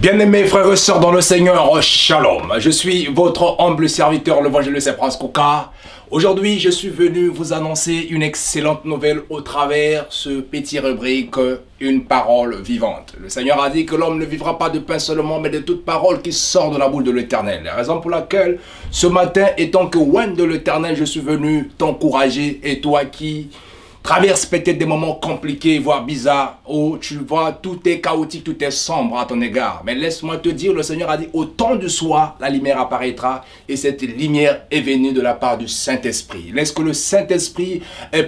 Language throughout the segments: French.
Bien-aimés frères et sœurs dans le Seigneur, Shalom. Je suis votre humble serviteur, l'évangéliste Prince Kouka. Aujourd'hui, je suis venu vous annoncer une excellente nouvelle au travers ce petit rubrique, une parole vivante. Le Seigneur a dit que l'homme ne vivra pas de pain seulement, mais de toute parole qui sort de la bouche de l'Éternel. La raison pour laquelle, ce matin, étant que loin de l'Éternel, je suis venu t'encourager, et toi qui traverse peut-être des moments compliqués, voire bizarres, où tu vois, tout est chaotique, tout est sombre à ton égard. Mais laisse-moi te dire, le Seigneur a dit, au temps du soir, la lumière apparaîtra, et cette lumière est venue de la part du Saint-Esprit. Laisse que le Saint-Esprit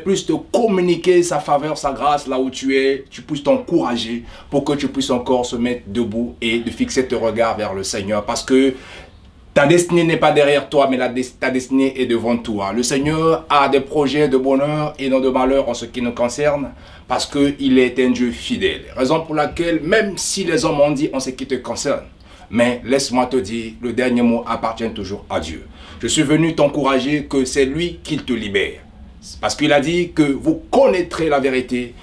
puisse te communiquer sa faveur, sa grâce, là où tu es, tu puisses t'encourager, pour que tu puisses encore se mettre debout et de fixer tes regards vers le Seigneur. Parce que ta destinée n'est pas derrière toi, mais ta destinée est devant toi. Le Seigneur a des projets de bonheur et non de malheur en ce qui nous concerne, parce qu'il est un Dieu fidèle. Raison pour laquelle, même si les hommes ont dit en ce qui te concerne, mais laisse-moi te dire, le dernier mot appartient toujours à Dieu. Je suis venu t'encourager que c'est lui qui te libère. Parce qu'il a dit que vous connaîtrez la vérité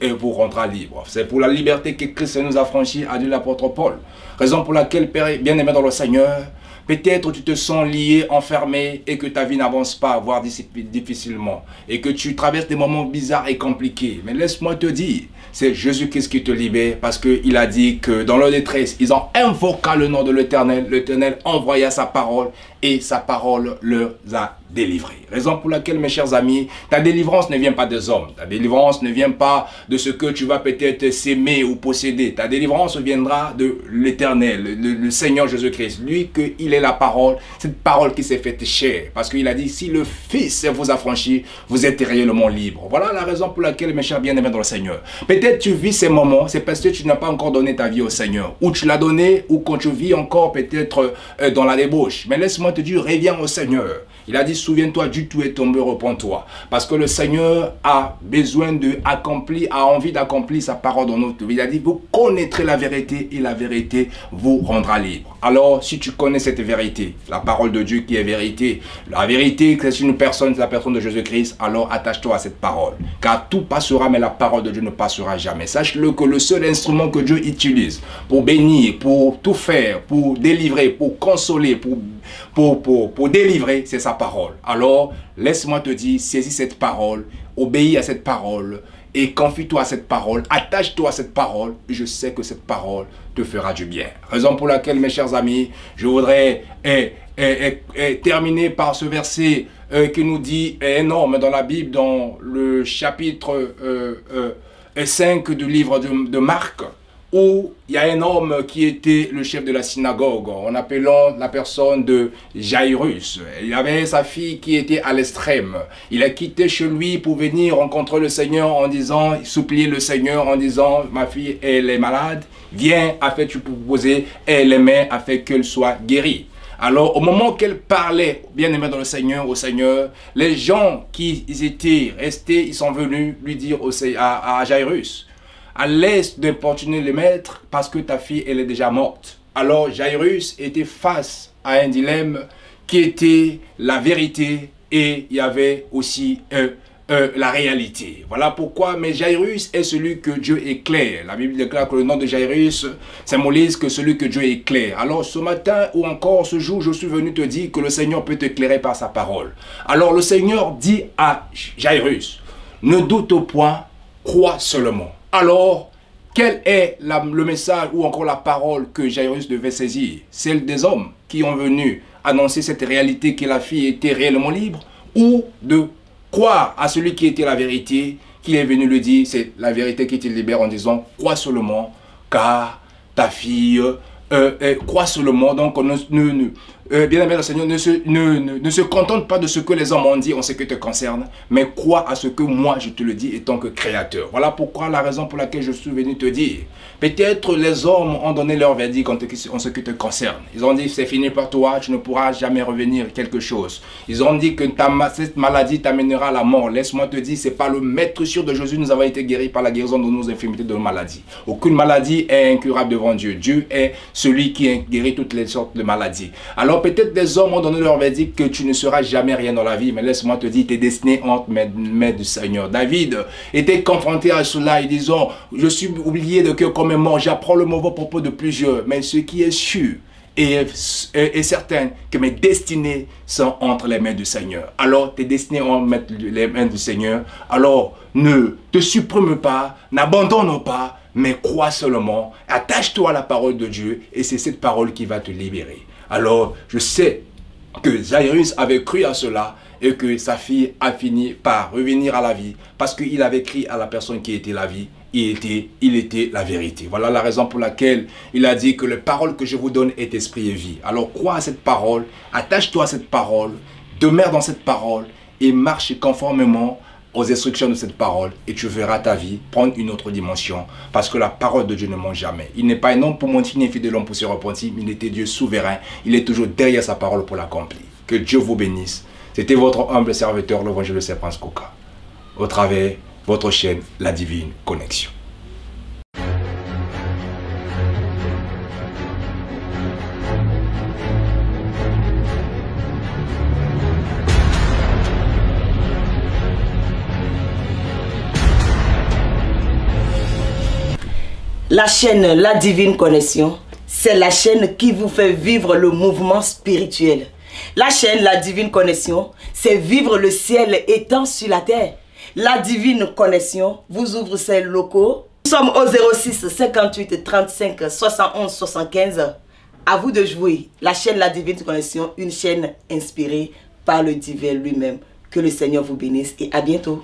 et vous rendra libre. C'est pour la liberté que Christ nous a franchi, a dit l'apôtre Paul. Raison pour laquelle, Père bien-aimé dans le Seigneur, peut-être tu te sens lié, enfermé et que ta vie n'avance pas, voire difficilement. Et que tu traverses des moments bizarres et compliqués. Mais laisse-moi te dire, c'est Jésus-Christ qui te libère, parce qu'il a dit que dans leur détresse, ils ont invoqué le nom de l'Éternel. L'Éternel envoya sa parole et sa parole leur a délivré. Raison pour laquelle, mes chers amis, ta délivrance ne vient pas des hommes. Ta délivrance ne vient pas de ce que tu vas peut-être s'aimer ou posséder. Ta délivrance viendra de l'Éternel, le Seigneur Jésus-Christ. Lui, qu'il est la parole, cette parole qui s'est faite chair. Parce qu'il a dit, si le Fils vous a franchi, vous êtes réellement libre. Voilà la raison pour laquelle, mes chers bien-aimés dans le Seigneur, peut-être tu vis ces moments, c'est parce que tu n'as pas encore donné ta vie au Seigneur. Ou tu l'as donné, ou quand tu vis encore peut-être dans la débauche. Mais laisse-moi te dire, reviens au Seigneur. Il a dit, souviens-toi, du tout est tombé, repens-toi. Parce que le Seigneur a besoin a envie d'accomplir sa parole dans notre vie. Il a dit, vous connaîtrez la vérité et la vérité vous rendra libre. Alors, si tu connais cette vérité, la parole de Dieu qui est vérité, la vérité, c'est une personne, c'est la personne de Jésus-Christ, alors attache-toi à cette parole. Car tout passera, mais la parole de Dieu ne passera jamais. Sache-le que le seul instrument que Dieu utilise pour bénir, pour tout faire, pour délivrer, pour consoler, pour délivrer, c'est sa parole. Alors, laisse-moi te dire, saisis cette parole, obéis à cette parole et confie-toi à cette parole, attache-toi à cette parole et je sais que cette parole te fera du bien. Raison pour laquelle, mes chers amis, je voudrais terminer par ce verset qui nous dit énorme dans la Bible, dans le chapitre 5 du livre de Marc, où il y a un homme qui était le chef de la synagogue, en appelant la personne de Jairus. Il avait sa fille qui était à l'extrême. Il a quitté chez lui pour venir rencontrer le Seigneur en disant, supplier le Seigneur en disant, ma fille, elle est malade, viens afin que tu peux poser les mains afin qu'elle soit guérie. Alors, au moment qu'elle parlait, bien aimé dans le Seigneur, au Seigneur, les gens qui étaient restés, ils sont venus lui dire à Jairus, à l'aise d'importuner le maître parce que ta fille, elle est déjà morte. Alors Jairus était face à un dilemme qui était la vérité et il y avait aussi la réalité. Voilà pourquoi, mais Jairus est celui que Dieu éclaire. La Bible déclare que le nom de Jairus symbolise que celui que Dieu éclaire. Alors ce matin ou encore ce jour, je suis venu te dire que le Seigneur peut t'éclairer par sa parole. Alors le Seigneur dit à Jairus, ne doute point, crois seulement. Alors, quel est le message ou encore la parole que Jairus devait saisir? Celle des hommes qui ont venu annoncer cette réalité que la fille était réellement libre, ou de croire à celui qui était la vérité, qui est venu le dire, c'est la vérité qui te libère en disant, crois seulement, car ta fille crois seulement. Donc, bien aimé le Seigneur, ne se contente pas de ce que les hommes ont dit en ce qui te concerne, mais crois à ce que moi je te le dis étant que créateur. Voilà pourquoi la raison pour laquelle je suis venu te dire. Peut-être les hommes ont donné leur verdict en ce qui te concerne. Ils ont dit c'est fini pour toi, tu ne pourras jamais revenir quelque chose. Ils ont dit que cette maladie t'amènera à la mort. Laisse-moi te dire, c'est pas le maître sûr de Jésus, nous avons été guéris par la guérison de nos infirmités, de nos maladies. Aucune maladie est incurable devant Dieu. Dieu est celui qui guérit toutes les sortes de maladies. Alors Alors peut-être des hommes ont donné leur verdict que tu ne seras jamais rien dans la vie, mais laisse-moi te dire, tes destinées entre mains du Seigneur. David était confronté à cela et disant, je suis oublié de cœur comme un mort, j'apprends le mauvais propos de plusieurs, mais ce qui est sûr est certain que mes destinées sont entre les mains du Seigneur. Alors tes destinées entre les mains du Seigneur, alors ne te supprime pas, n'abandonne pas, mais crois seulement, attache-toi à la parole de Dieu et c'est cette parole qui va te libérer. Alors je sais que Jairus avait cru à cela et que sa fille a fini par revenir à la vie parce qu'il avait crié à la personne qui était la vie. Il était la vérité. Voilà la raison pour laquelle il a dit que les paroles que je vous donne est esprit et vie. Alors crois à cette parole, attache-toi à cette parole, demeure dans cette parole et marche conformément aux instructions de cette parole et tu verras ta vie prendre une autre dimension parce que la parole de Dieu ne ment jamais. Il n'est pas un homme pour mentir, ni fidèle homme pour se repentir, mais il était Dieu souverain. Il est toujours derrière sa parole pour l'accomplir. Que Dieu vous bénisse. C'était votre humble serviteur, l'évangéliste Prince Coca, au travers votre chaîne La Divine Connexion. La chaîne La Divine Connexion, c'est la chaîne qui vous fait vivre le mouvement spirituel. La chaîne La Divine Connexion, c'est vivre le ciel étant sur la terre. La Divine Connexion vous ouvre ses locaux. Nous sommes au 06 58 35 71 75. À vous de jouer. La chaîne La Divine Connexion, une chaîne inspirée par le divin lui-même. Que le Seigneur vous bénisse et à bientôt.